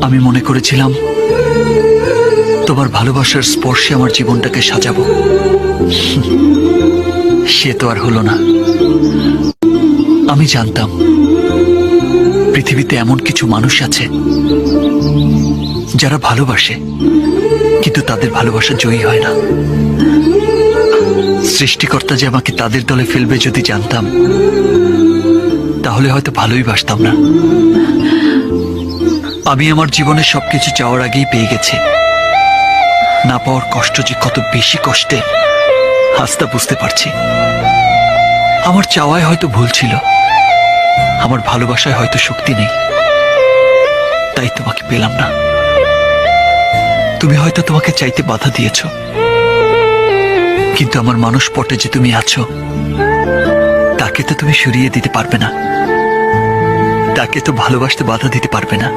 আমি মনে করেছিলাম তোমার ভালোবাসার স্পর্শে আমার জীবনটাকে সাজাবো। সে তো আর হলো না। আমি জানতাম পৃথিবীতে এমন কিছু মানুষ আছে যারা ভালোবাসে, কিন্তু তাদের ভালোবাসা জয়ী হয় না। সৃষ্টিকর্তা যে আমাকে তাদের দলে ফেলবে যদি জানতাম, তাহলে হয়তো ভালোই বাসতাম না। আমি আমার জীবনে সবকিছু চাওয়ার আগেই পেয়ে গেছি। না পাওয়ার কষ্ট যে কত বেশি কষ্টে, আজ তা বুঝতে পারছি। আমার চাওয়ায় হয়তো ভুল ছিল, আমার ভালোবাসায় হয়তো শক্তি নেই, তাই তোমাকে পেলাম না। তুমি হয়তো তোমাকে চাইতে বাধা দিয়েছ, কিন্তু আমার মানুষ পটে যে তুমি আছো, তাকে তো তুমি সরিয়ে দিতে পারবে না, তাকে তো ভালোবাসতে বাধা দিতে পারবে না।